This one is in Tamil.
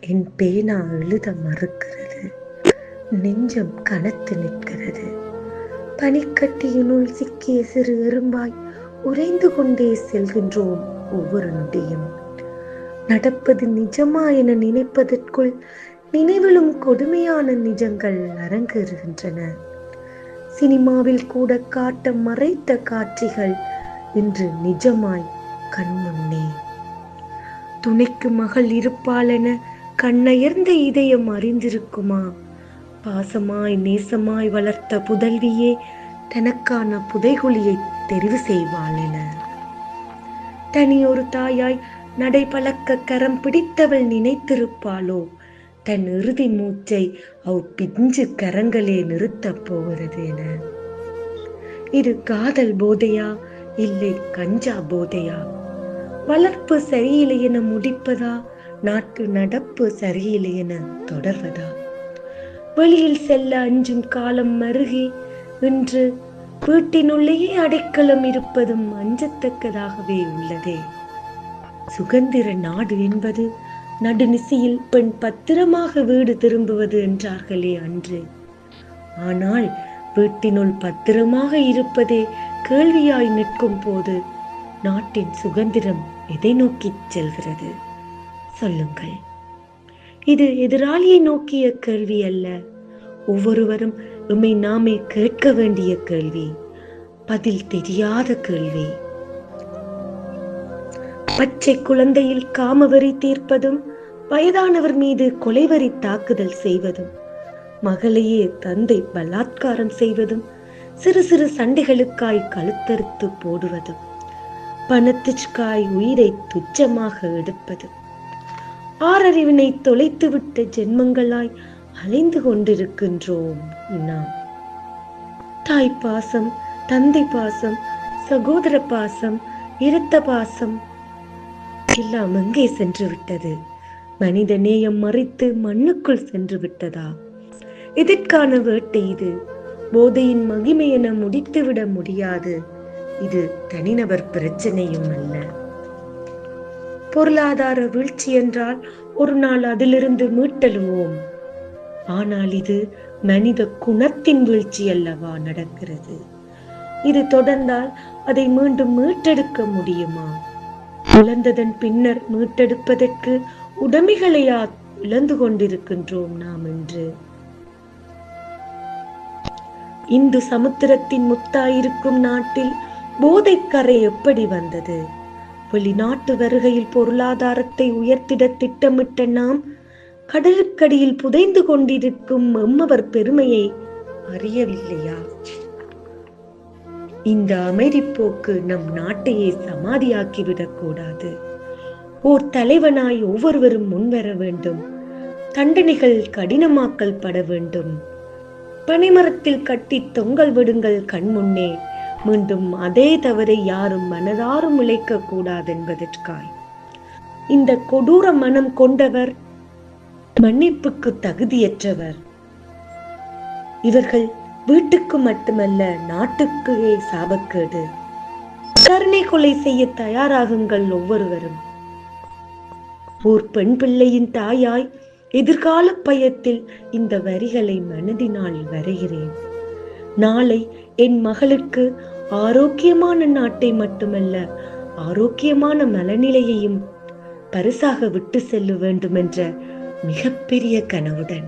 என் பேனா எழுத மறுக்கிறது. நெஞ்சம் கனத்து நிற்கிறது. பனிக்கட்டியினுள் சிக்கிய சிறு எறும்பாய் உறைந்து கொண்டே செல்கின்றோம் ஒவ்வொரு நொடியும். நடப்பது நிஜமா என நினைப்பதற்குள் நினைவிலும் கொடுமையான நிஜங்கள் அரங்கேறுகின்றன. சினிமாவில் கூட காட்ட மறைத்த காட்சிகள் இன்று நிஜமாய் கண்முன்னே. துணைக்கு மகள் இருப்பாளென கண்ணயர்ந்த இதயம் அறிந்திருக்குமா? பாசமாய் நேசமாய் வளர்த்த புதல்வியே தனக்கான புதைகுழியை தெரிவு செய்வாள் என. தனியொரு தாயாய் நடை பழக்க கரம் பிடித்தவள் நினைத்திருப்பாளோ தன் இறுதி மூச்சை பிஞ்சு கரங்களே நிறுத்தப் போகிறது என. இது காதல் போதையா இல்லை கஞ்சா போதையா? வளர்ப்பு சரியில்லை என முடிப்பதா, நாட்டு நடப்பு சரியில்லை என தொடர்வதா? வெளியில் செல்ல அஞ்சும் காலம் மருகி இன்று வீட்டினுள்ளேயே அடைக்கலம் இருப்பதும் அஞ்சத்தக்கதாகவே உள்ளதே. சுதந்திர நாடு என்பது நடுநிசையில் பெண் பத்திரமாக வீடு திரும்புவது என்றார்களே அன்று. ஆனால் வீட்டினுள் பத்திரமாக இருப்பதே கேள்வியாய் நிற்கும் போது நாட்டின் சுதந்திரம் எதை நோக்கி செல்கிறது? சொல்லுங்கள். இது எதிராளியை நோக்கிய கேள்வி அல்ல. ஒவ்வொருவரும் உம்மை நாமே கேட்க வேண்டிய கேள்வி, பதில் தெரியாத கேள்வி. பச்சை குழந்தையில் காமவெறி தீர்ப்பதும், வயதானவர் மீது கொலைவரி தாக்குதல் செய்வதும், மகளையே தந்தை பலாத்காரம் செய்வதும், சிறு சிறு சண்டைகளுக்காய் கழுத்தறுத்து போடுவதும், பணத்திற்காய் உயிரை துச்சமாக எடுப்பதும், ஆறறிவினை தொலைத்துவிட்ட ஜென்மங்களாய் அலைந்து கொண்டிருக்கின்றோம் நாம். தாய் பாசம், தந்தை பாசம், சகோதர பாசம், இரத்த பாசம் எல்லாம் எங்கே சென்று விட்டது? மனித நேயம் மறைத்து மண்ணுக்குள் சென்று விட்டதா? இதற்கான வேட்டை இது. போதையின் மகிமை என முடித்துவிட முடியாது. இது தனிநபர் பிரச்சனையும் அல்ல. பொருளாதார வீழ்ச்சி என்றால் ஒரு நாள் அதிலிருந்து மீட்டெழுவோம். ஆனால் இது மனித குணத்தின் வீழ்ச்சி அல்லவா நடக்கிறது. இது தொடர்ந்தால் அதை மீண்டும் மீட்டெடுக்க முடியுமா? இழந்ததன் பின்னர் மீட்டெடுப்பதற்கு உடைமைகளையா இழந்து கொண்டிருக்கின்றோம் நாம் என்று? இந்து சமுத்திரத்தின் முத்தாயிருக்கும் நாட்டில் போதைக்கரை எப்படி வந்தது? வெளிநாட்டு வருகையில் பொருளாதாரத்தை உயர்த்திட திட்டமிட்ட நாம் கடலுக்கடியில் புதைந்து கொண்டிருக்கும் எம்மவர் பெருமையை அறியவில்லையா? இந்த அமைதி போக்கு நம் நாட்டையே சமாதியாக்கிவிடக் கூடாது. ஓர் தலைவனாய் ஒவ்வொருவரும் முன்வர வேண்டும். தண்டனைகள் கடினமாக்கல் பட வேண்டும். பனைமரத்தில் கட்டி தொங்கல் விடுங்கள் கண்முன்னே. மீண்டும் அதே தவறை யாரும் மனதாரும் இழைக்க கூடாது என்பதற்காய். இந்த கொடூர மனம் கொண்டவர் மன்னிப்புக்கு தகுதியற்றவர். இவர்கள் வீட்டுக்கு மட்டுமல்ல நாட்டுக்கே சாபக்கேடு. கருணை கொலை செய்ய தயாராகுங்கள் ஒவ்வொருவரும். ஓர் பெண் பிள்ளையின் தாயாய் எதிர்கால பயத்தில் இந்த வரிகளை மனதினால் வரைகிறேன். நாளை என் மகளுக்கு ஆரோக்கியமான நாட்டை மட்டுமல்ல ஆரோக்கியமான மனநிலையையும் பரிசாக விட்டு செல்ல வேண்டும் என்ற மிகப்பெரிய கனவுடன்